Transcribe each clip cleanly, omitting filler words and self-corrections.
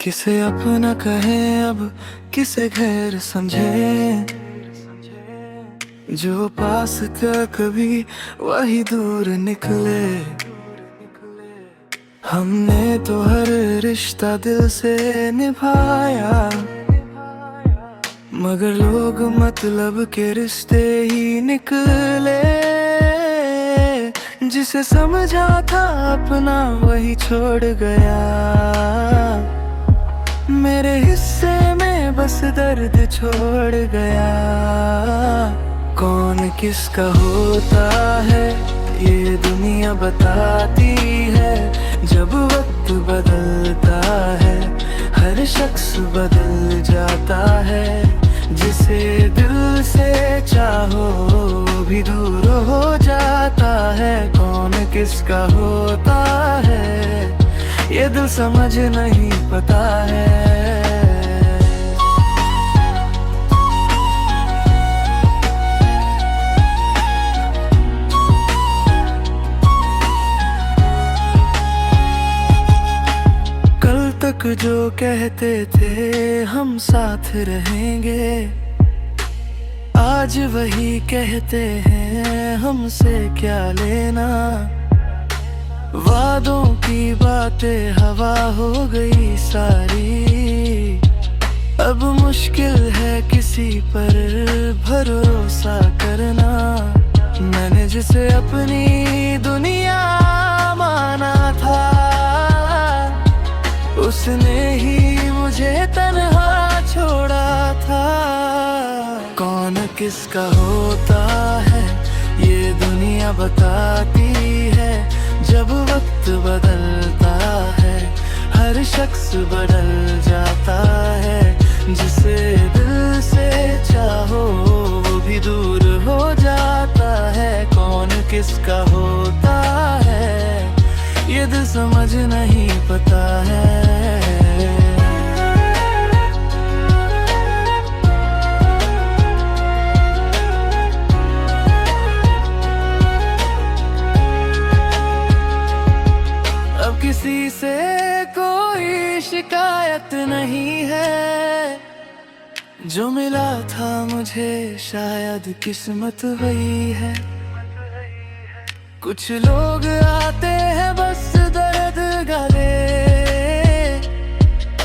किसे अपना कहे अब किसे गैर समझे। जो पास था कभी वही दूर निकले। हमने तो हर रिश्ता दिल से निभाया, मगर लोग मतलब के रिश्ते ही निकले। जिसे समझा था अपना वही छोड़ गया। मेरे हिस्से में बस दर्द छोड़ गया। कौन किसका होता है ये दुनिया बताती है। जब वक्त बदलता है हर शख्स बदल जाता है। जिसे दिल से चाहो वो भी दूर हो जाता है। कौन किसका होता है ये दिल समझ नहीं पता है। कल तक जो कहते थे हम साथ रहेंगे, आज वही कहते हैं हमसे क्या लेना। वादों की बातें हवा हो गई सारी। अब मुश्किल है किसी पर भरोसा करना। मैंने जिसे अपनी दुनिया माना था उसने ही मुझे तन्हा छोड़ा था। कौन किसका होता है ये दुनिया बताती है। जब वक्त बदलता है हर शख्स बदल जाता है। जिसे दिल से चाहो वो भी दूर हो जाता है। कौन किसका होता है ये दिल समझ नहीं पता है। किसी से कोई शिकायत नहीं है। जो मिला था मुझे शायद किस्मत वही है। कुछ लोग आते हैं बस दर्द गले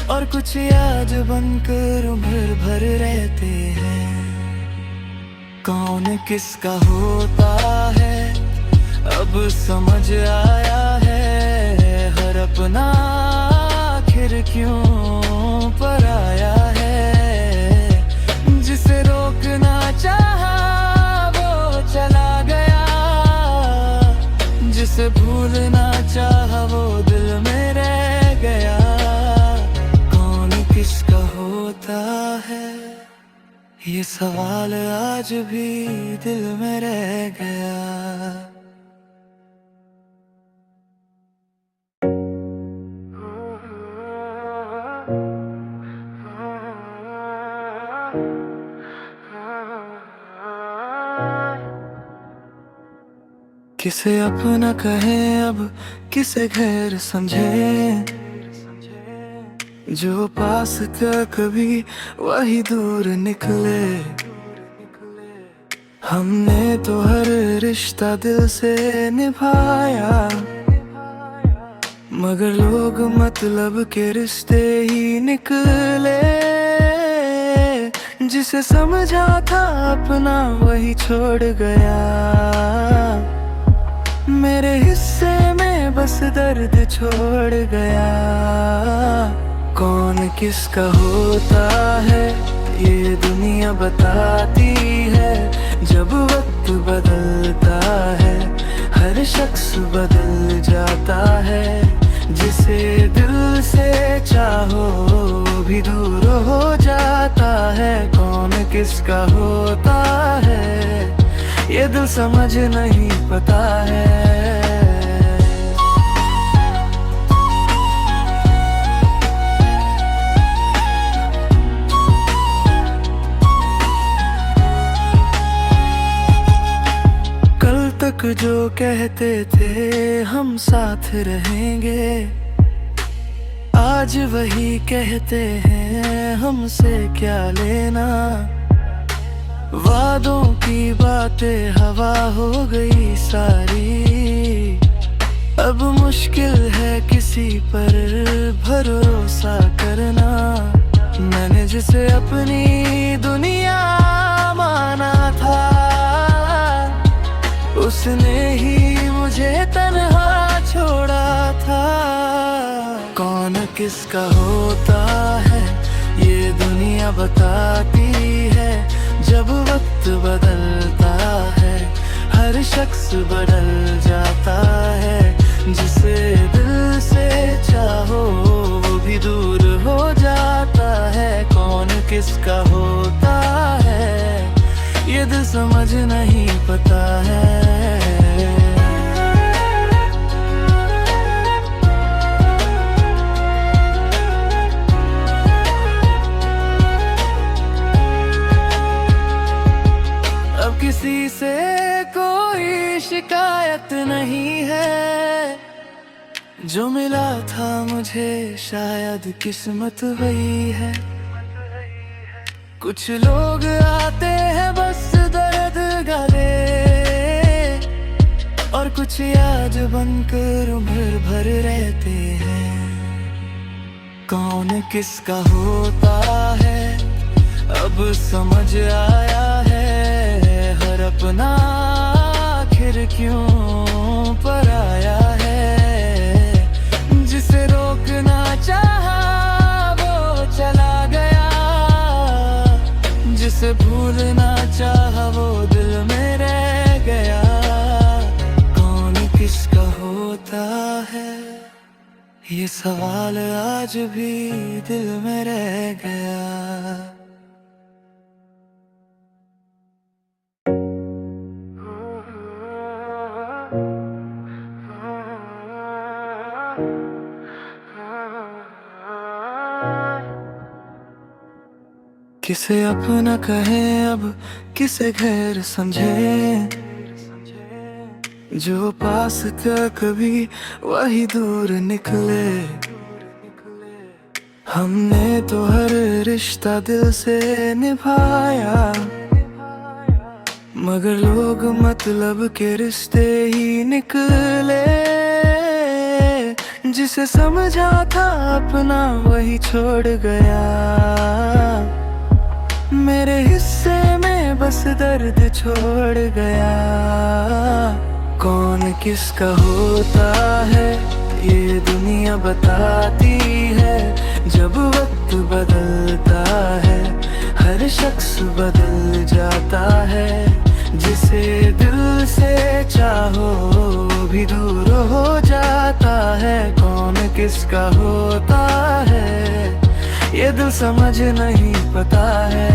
और कुछ याद बनकर उम्र भर रहते हैं। कौन किसका होता है अब समझ आया है। हर अपना आखिर क्यों पराया है। जिसे रोकना चाहा वो चला गया। जिसे भूलना चाहा वो दिल में रह गया। कौन किसका होता है ये सवाल आज भी दिल में रह गया। किसे अपना कहे अब किसे गैर समझे। जो पास था कभी वही दूर निकले। हमने तो हर रिश्ता दिल से निभाया, मगर लोग मतलब के रिश्ते ही निकले। जिसे समझा था अपना वही छोड़ गया। मेरे हिस्से में बस दर्द छोड़ गया। कौन किसका होता है ये दुनिया बताती है। जब वक्त बदलता है हर शख्स बदल जाता है। जिसे दिल से चाहो वो भी दूर हो जाता है। कौन किसका होता है ये दिल समझ नहीं पता है। कल तक जो कहते थे हम साथ रहेंगे, आज वही कहते हैं हमसे क्या लेना, वादों की बातें हवा हो गई सारी। अब मुश्किल है किसी पर भरोसा करना, मैंने जिसे अपनी दुनिया माना था, उसने ही मुझे तन्हा छोड़ा था। कौन किसका होता है ये दुनिया बताती है, जब वक्त बदलता है हर शख्स बदल जाता है। जिसे दिल से चाहो वो भी दूर हो जाता है। कौन किसका होता है ये दिल समझ नहीं पता है। किसी से कोई शिकायत नहीं है, जो मिला था मुझे शायद किस्मत वही है। कुछ लोग आते हैं बस दर्द गले, और कुछ याद बनकर उम्र भर रहते हैं। कौन किसका होता है अब समझ आया है, हर अपना आखिर क्यों पर आया है। जिसे रोकना चाहा वो चला गया, जिसे भूलना चाहा वो दिल में रह गया। कौन किसका होता है ये सवाल आज भी दिल में रह गया। किसे अपना कहे अब किसे गैर समझे, जो पास था कभी वही दूर निकले। हमने तो हर रिश्ता दिल से निभाया, मगर लोग मतलब के रिश्ते ही निकले। जिसे समझा था अपना वही छोड़ गया, मेरे हिस्से में बस दर्द छोड़ गया। कौन किसका होता है ये दुनिया बताती है, जब वक्त बदलता है हर शख्स बदल जाता है। जिसे दिल से चाहो वो भी दूर हो जाता है। कौन किसका होता है ये दिल समझ नहीं पता है।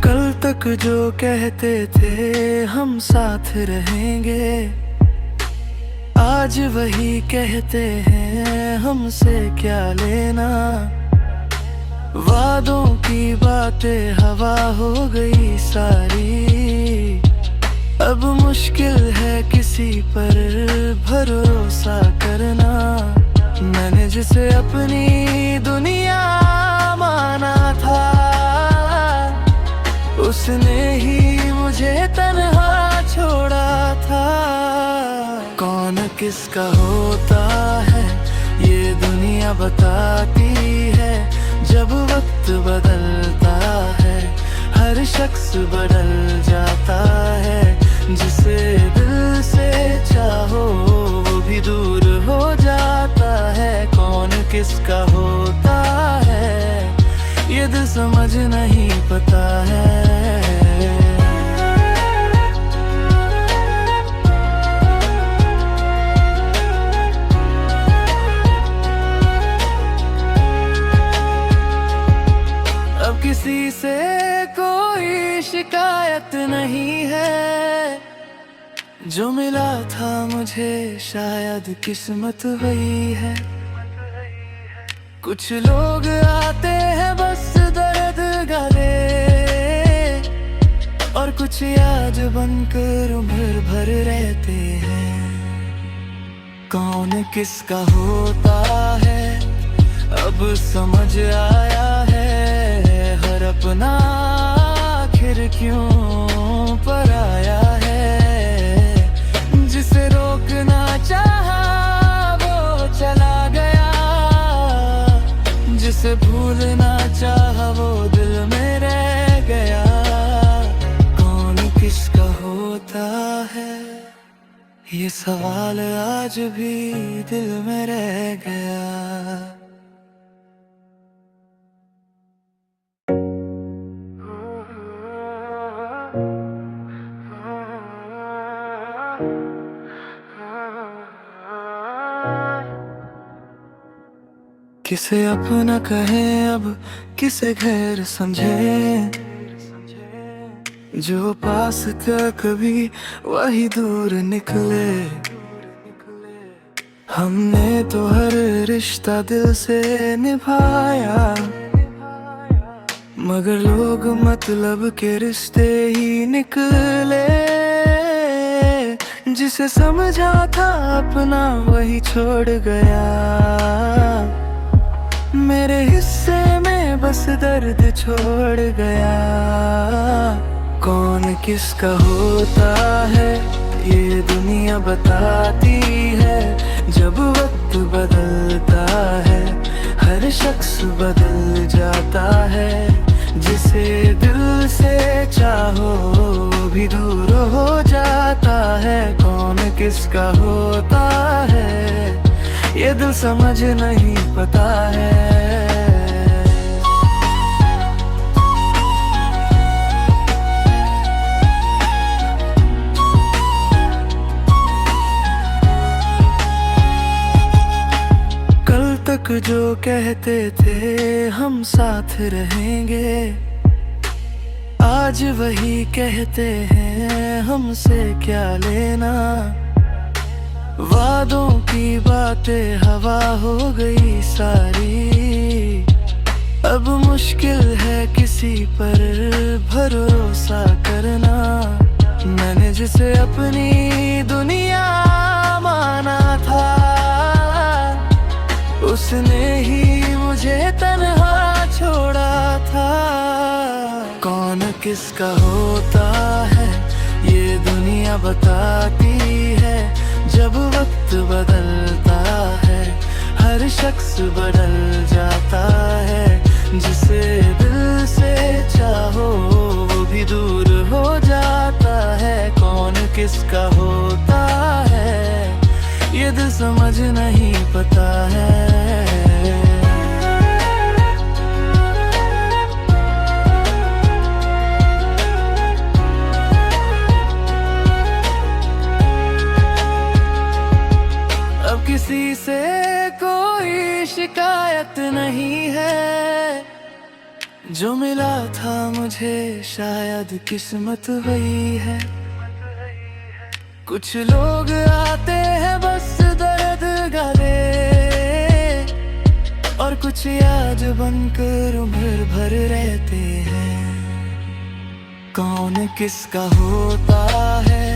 कल तक जो कहते थे हम साथ रहेंगे, आज वही कहते हैं हमसे क्या लेना। वादों की बातें हवा हो गई सारी। अब मुश्किल है किसी पर भरोसा करना, मैंने जिसे अपनी दुनिया माना था, उसने ही मुझे तन्हा छोड़ा था। कौन किसका होता है ये दुनिया बताती है, जब वक्त बदलता है हर शख्स बदल जाता है। जिसे दिल से चाहो वो भी दूर हो जाता है। कौन किसका होता है ये दिल समझ नहीं पता है। किसी से कोई शिकायत नहीं है, जो मिला था मुझे शायद किस्मत वही है। कुछ लोग आते हैं बस और कुछ याद बनकर उम्र भर रहते हैं। कौन किसका होता है अब समझ आया है, हर अपना आखिर क्यों पर आया है। जिसे रोकना चाहा वो चला गया, जिसे भूलना चाहा वो दिल में रह गया। कौन किसका होता है ये सवाल आज भी दिल में रह गया। किसे अपना कहें अब किसे गैर समझे, जो पास था कभी वही दूर निकले। हमने तो हर रिश्ता दिल से निभाया, मगर लोग मतलब के रिश्ते ही निकले। जिसे समझा था अपना वही छोड़ गया, मेरे हिस्से में बस दर्द छोड़ गया। कौन किसका होता है ये दुनिया बताती है, जब वक्त बदलता है हर शख्स बदल जाता है। जिसे दिल से चाहो वो भी दूर हो जाता है। कौन किसका होता है ये दिल समझ नहीं पता है। कल तक जो कहते थे हम साथ रहेंगे, आज वही कहते हैं हमसे क्या लेना। वादों की बातें हवा हो गई सारी, अब मुश्किल है किसी पर भरोसा करना। मैंने जिसे अपनी दुनिया माना था, उसने ही मुझे तन्हा छोड़ा था। कौन किसका होता है ये दुनिया बताती है, जब वक्त बदलता है हर शख्स बदल जाता है। जिसे दिल से चाहो वो भी दूर हो जाता है। कौन किसका होता है ये दिल समझ नहीं पता है। किसी से कोई शिकायत नहीं है, जो मिला था मुझे शायद किस्मत वही है। कुछ लोग आते हैं बस दर्द गले, और कुछ याद बनकर उम्र भर रहते हैं। कौन किसका होता है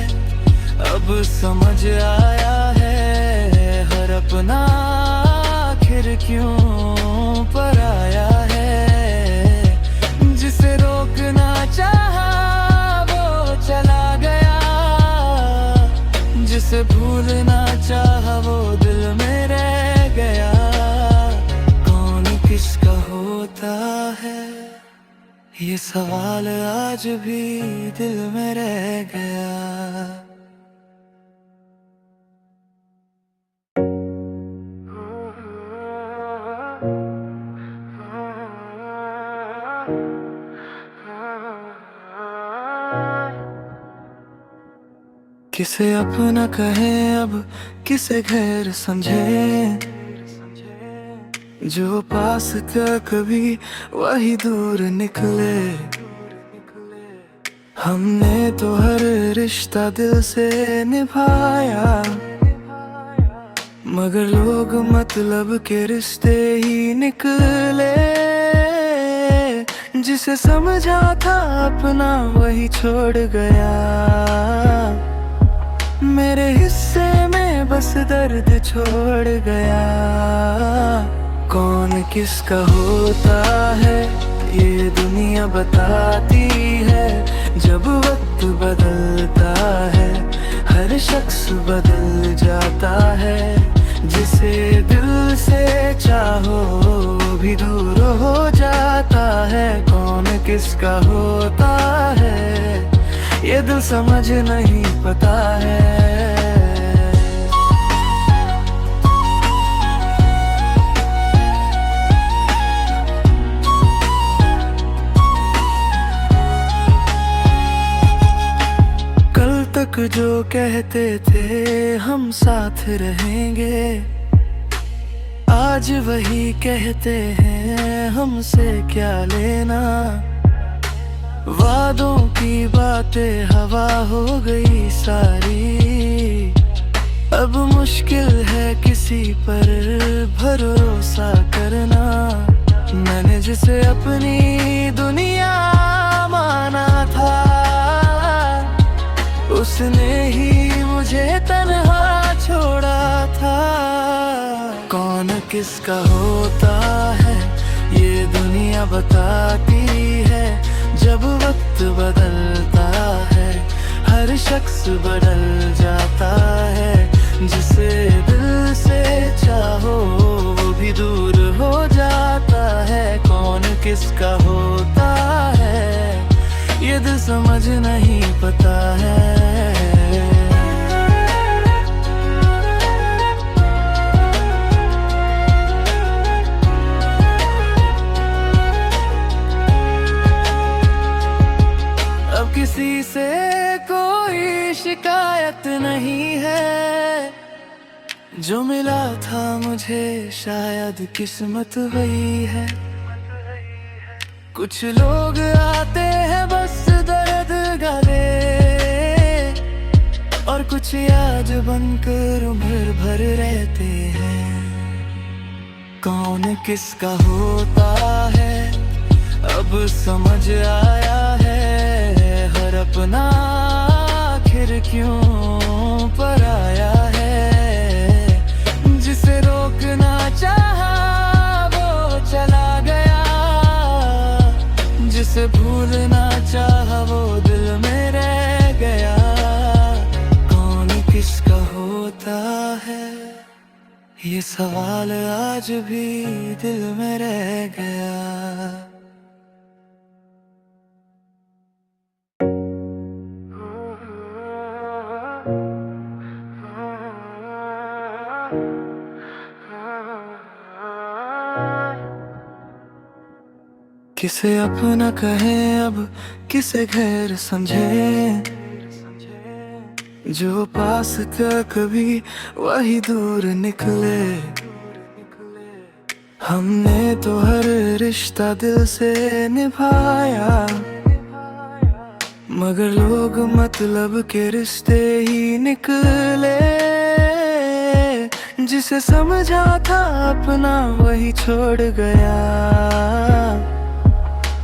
अब समझ आया है, हर अपना आखिर क्यों पर आया है। जिसे रोकना चाहा वो चला गया, जिसे भूलना चाहा वो दिल में रह गया। कौन किसका होता है ये सवाल आज भी दिल में रह गया। किसे अपना कहें अब किसे गैर समझे, जो पास था कभी वही दूर निकले। हमने तो हर रिश्ता दिल से निभाया, मगर लोग मतलब के रिश्ते ही निकले। जिसे समझा था अपना वही छोड़ गया। मेरे हिस्से में बस दर्द छोड़ गया। कौन किसका होता है ये दुनिया बताती है। जब वक्त बदलता है हर शख्स बदल जाता है। जिसे दिल से चाहो वो भी दूर हो जाता है। कौन किसका होता है ये दिल समझ नहीं पता है। कल तक जो कहते थे हम साथ रहेंगे, आज वही कहते हैं हमसे क्या लेना। वादों की बातें हवा हो गई सारी। अब मुश्किल है किसी पर भरोसा करना। मैंने जिसे अपनी दुनिया माना था उसने ही मुझे तन्हा छोड़ा था। कौन किसका होता है ये दुनिया बताती है। जब वक्त बदलता है हर शख्स बदल जाता है। जिसे दिल से चाहो वो भी दूर हो जाता है। कौन किसका होता है ये दिल समझ नहीं पता है। किसी से कोई शिकायत नहीं है। जो मिला था मुझे शायद किस्मत वही है। कुछ लोग आते हैं बस दर्द गले और कुछ याद बनकर उम्र भर रहते हैं। कौन किसका होता है अब समझ आया है। हर अपना आखिर क्यों पर आया है। जिसे रोकना चाहा वो चला गया। जिसे भूलना चाहा वो दिल में रह गया। कौन किसका होता है ये सवाल आज भी दिल में रह गया। किसे अपना कहें अब किसे गैर समझे। जो पास था कभी वही दूर निकले। हमने तो हर रिश्ता दिल से निभाया। मगर लोग मतलब के रिश्ते ही निकले। जिसे समझा था अपना वही छोड़ गया।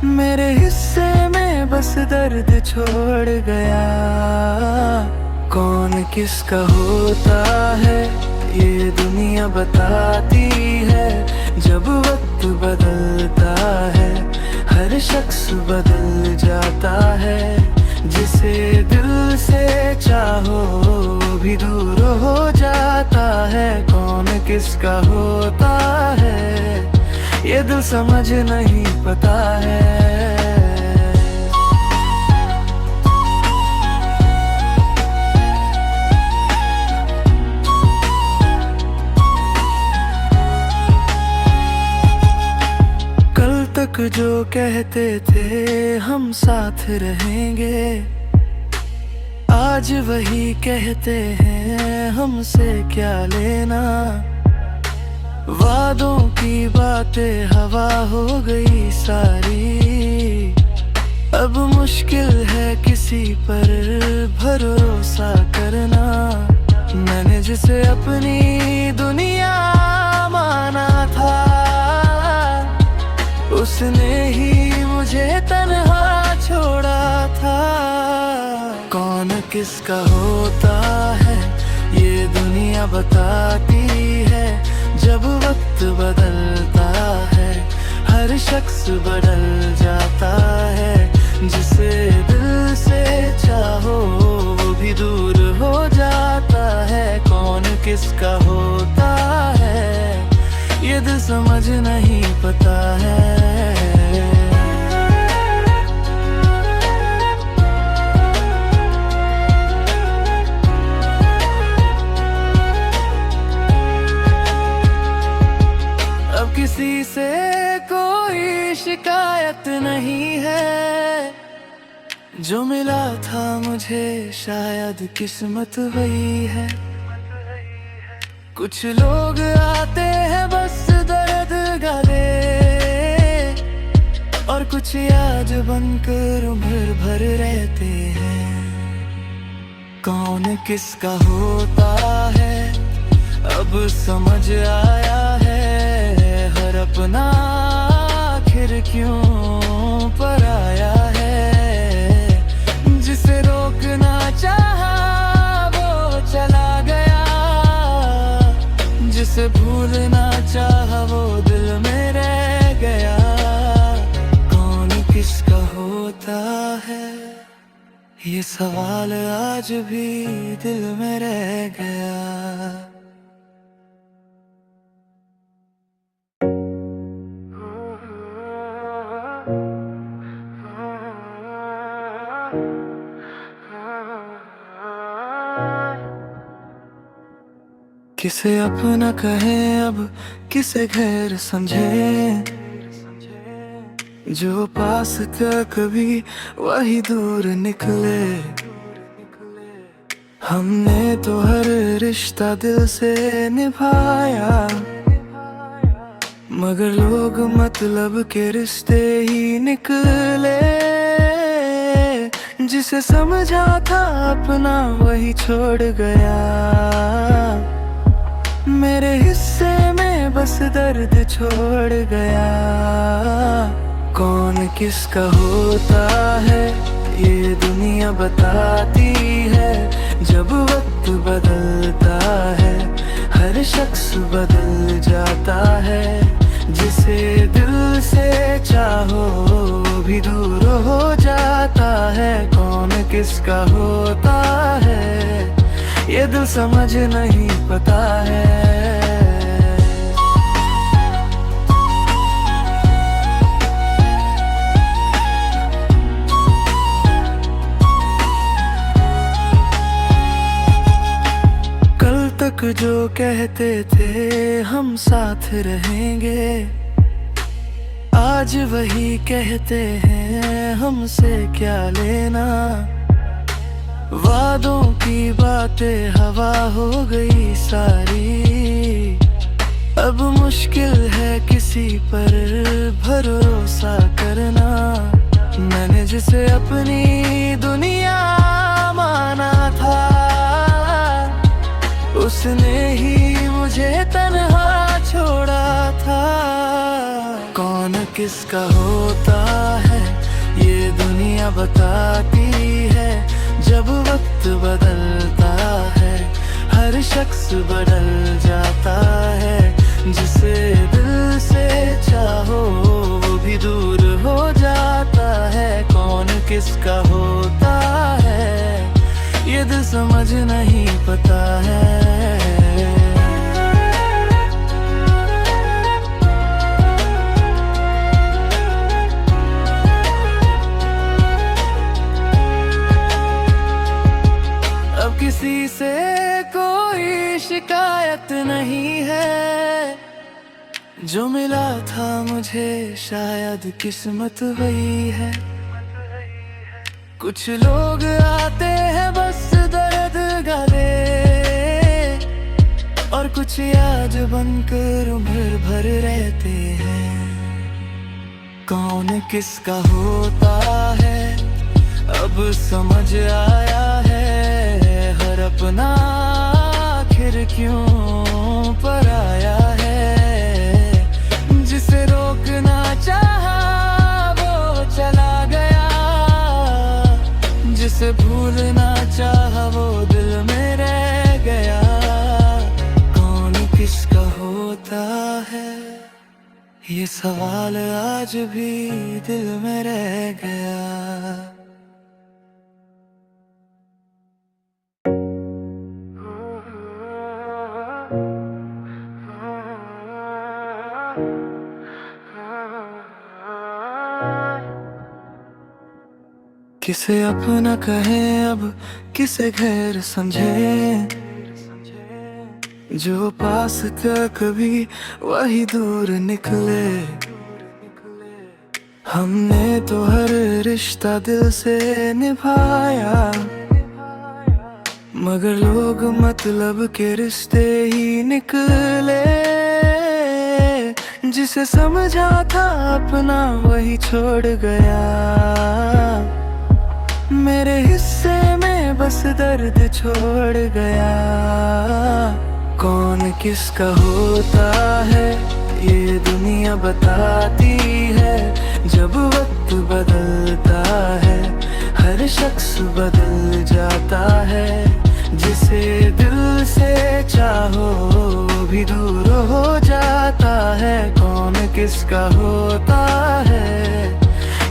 मेरे हिस्से में बस दर्द छोड़ गया। कौन किसका होता है ये दुनिया बताती है। जब वक्त बदलता है हर शख्स बदल जाता है। जिसे दिल से चाहो वो भी दूर हो जाता है। कौन किसका होता है ये दिल समझ नहीं पता है। कल तक जो कहते थे हम साथ रहेंगे, आज वही कहते हैं हमसे क्या लेना। वादों की बातें हवा हो गई सारी। अब मुश्किल है किसी पर भरोसा करना। मैंने जिसे अपनी दुनिया माना था उसने ही मुझे कौन किसका होता है ये दुनिया बताती है। जब वक्त बदलता है हर शख्स बदल जाता है। जिसे दिल से चाहो वो भी दूर हो जाता है। कौन किसका होता है ये दिल समझ नहीं पता है। अब किसी से कोई शिकायत नहीं है। जो मिला था मुझे शायद किस्मत वही है। कुछ लोग आते हैं बस दर्द गले और कुछ याद बनकर उम्र भर रहते हैं। कौन किसका होता है अब समझ आया है। हर अपना आखिर क्यों पराया है। जिसे रोकना चाहा वो चला गया। जिसे भूलना चाहा वो दिल में रह गया। कौन किसका होता है ये सवाल आज भी दिल में रह गया। किसे अपना कहें अब किसे गैर समझे। जो पास था कभी वही दूर निकले। हमने तो हर रिश्ता दिल से निभाया मगर लोग मतलब के रिश्ते ही निकले। जिसे समझा था अपना वही छोड़ गया। मेरे हिस्से में बस दर्द छोड़ गया। कौन किसका होता है ये दुनिया बताती है। जब वक्त बदलता है हर शख्स बदल जाता है। जिसे दिल से चाहो वो भी दूर हो जाता है। कौन किसका होता है ये दिल समझ नहीं पता है। कल तक जो कहते थे हम साथ रहेंगे आज वही कहते हैं हमसे क्या लेना। वादों की बातें हवा हो गई सारी। अब मुश्किल है किसी पर भरोसा करना। मैंने जिसे अपनी दुनिया माना था उसने ही मुझे तन्हा छोड़ा था। कौन किसका होता है ये दुनिया बताती है। जब वक्त बदलता है हर शख्स बदल जाता है। जिसे दिल से चाहो वो भी दूर हो जाता है। कौन किसका होता है ये दिल समझ नहीं पता है। किसी से कोई शिकायत नहीं है। जो मिला था मुझे शायद किस्मत वही है। कुछ लोग आते हैं बस दर्द गले और कुछ याद बनकर उम्र भर रहते हैं। कौन किसका होता है अब समझ आया है। हर अपना आखिर क्यों पराया है। जिसे रोकना चाहा वो चला गया। जिसे भूलना वो दिल में रह गया। कौन किसका होता है, ये सवाल आज भी दिल में रह गया। किसे अपना कहें अब, किसे गैर समझे, जो पास था कभी वही दूर निकले। हमने तो हर रिश्ता दिल से निभाया, मगर लोग मतलब के रिश्ते ही निकले। जिसे समझा था अपना वही छोड़ गया, मेरे हिस्से में बस दर्द छोड़ गया। कौन किसका होता है, ये दुनिया बताती है। जब वक्त बदलता है, हर शख्स बदल जाता है। जिसे दिल से चाहो वो भी दूर हो जाता है। कौन किसका होता है,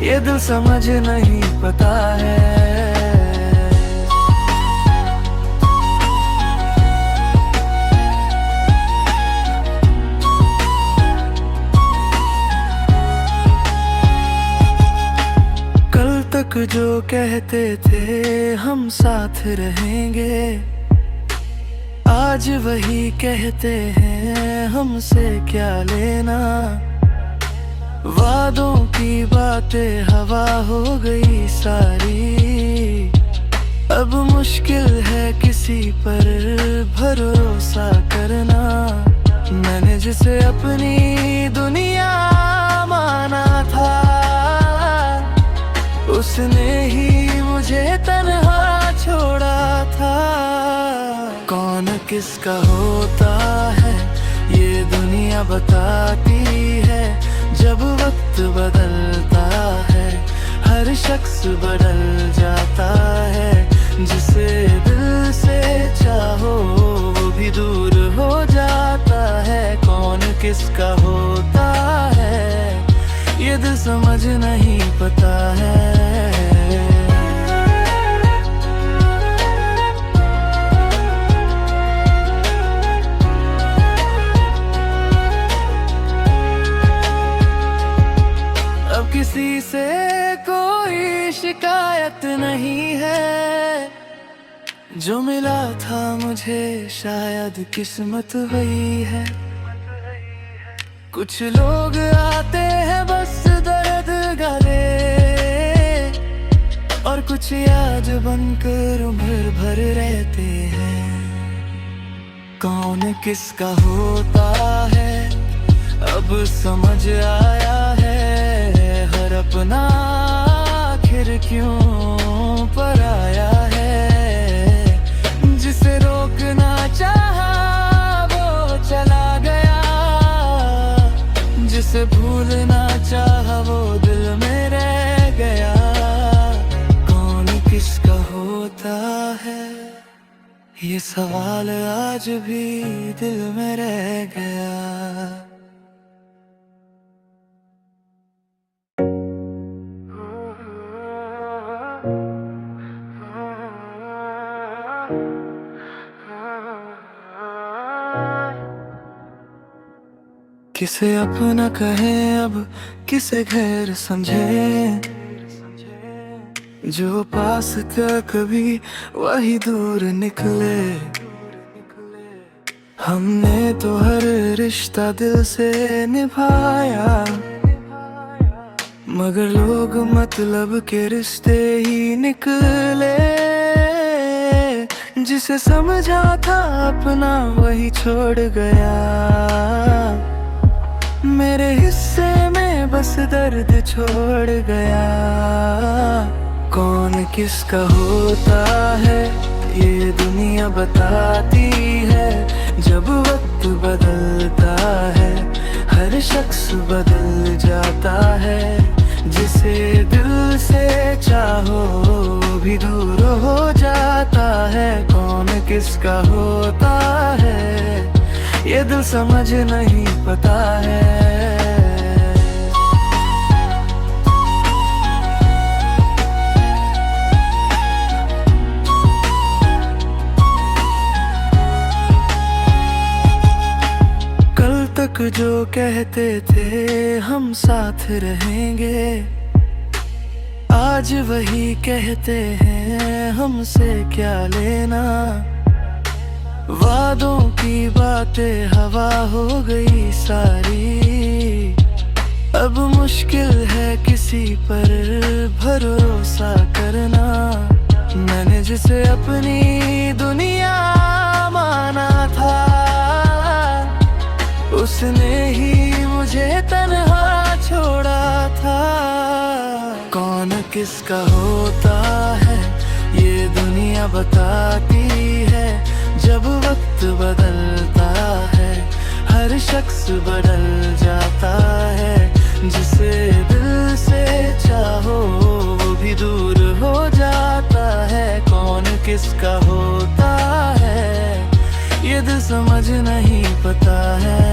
ये दिल समझ नहीं पता है। कल तक जो कहते थे हम साथ रहेंगे, आज वही कहते हैं हमसे क्या लेना। वादों की बातें हवा हो गई सारी, अब मुश्किल है किसी पर भरोसा करना। मैंने जिसे अपनी दुनिया माना था, उसने ही मुझे तन्हा छोड़ा था। कौन किसका होता है, ये दुनिया बताती है। जब वक्त बदलता है, हर शख्स बदल जाता है। जिसे दिल से चाहो वो भी दूर हो जाता है। कौन किसका होता है, ये दिल समझ नहीं पता है। किसी से कोई शिकायत नहीं है, जो मिला था मुझे शायद किस्मत वही है। कुछ लोग आते हैं बस दर्द गले, और कुछ याद बनकर उम्र भर रहते हैं। कौन किसका होता है, अब समझ आया है। हर अपना आखिर क्यों पराया है। जिसे रोकना चाहा वो चला गया, जिसे भूलना चाहा वो दिल में रह गया। कौन किसका होता है, ये सवाल आज भी दिल में रह गया। किसे अपना कहें अब, किसे गैर समझे, जो पास था कभी वही दूर निकले। हमने तो हर रिश्ता दिल से निभाया, मगर लोग मतलब के रिश्ते ही निकले। जिसे समझा था अपना वही छोड़ गया, मेरे हिस्से में बस दर्द छोड़ गया। कौन किसका होता है, ये दुनिया बताती है। जब वक्त बदलता है, हर शख्स बदल जाता है। जिसे दिल से चाहो वो भी दूर हो जाता है। कौन किसका होता है ये दिल समझ नहीं पता है। तक जो कहते थे हम साथ रहेंगे, आज वही कहते हैं हमसे क्या लेना। वादों की बातें हवा हो गई सारी, अब मुश्किल है किसी पर भरोसा करना। मैंने जिसे अपनी दुनिया माना था, उसने ही मुझे तन्हा छोड़ा था। कौन किसका होता है ये दुनिया बताती है। जब वक्त बदलता है हर शख्स बदल जाता है। जिसे दिल से चाहो वो भी दूर हो जाता है। कौन किसका होता है ये दिल समझ नहीं पता है।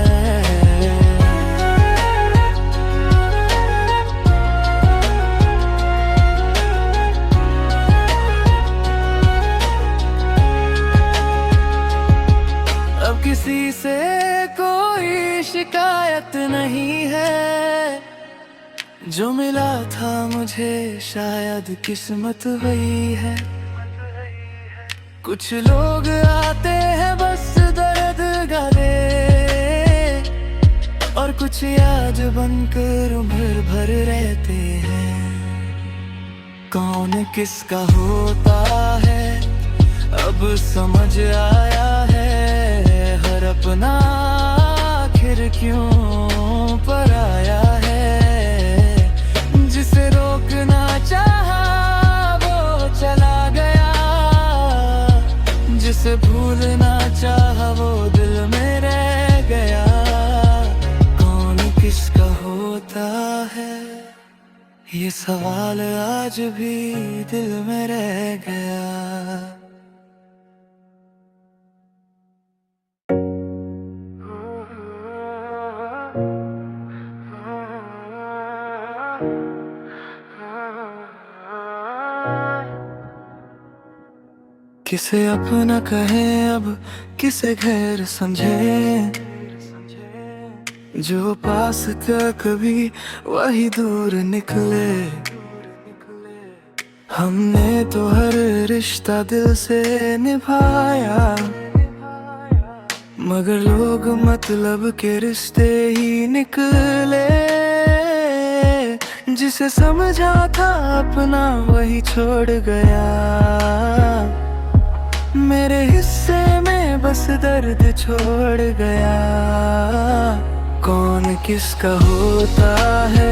अब किसी से कोई शिकायत नहीं है, जो मिला था मुझे शायद किस्मत वही है। कुछ लोग आते हैं बस दर्द गले, और कुछ याद बनकर उम्र भर रहते हैं। कौन किसका होता है अब समझ आया है। हर अपना आखिर क्यों पर आया है। जिसे रोकना चाहा वो चला गया, जिसे भूलना चाहा वो दिल में रह गया। कौन किसका होता है ये सवाल आज भी दिल में रह गया। किसे अपना कहें अब किसे गैर समझे। जो पास था कभी वही दूर निकले। हमने तो हर रिश्ता दिल से निभाया, मगर लोग मतलब के रिश्ते ही निकले। जिसे समझा था अपना वही छोड़ गया। मेरे हिस्से में बस दर्द छोड़ गया। कौन किसका होता है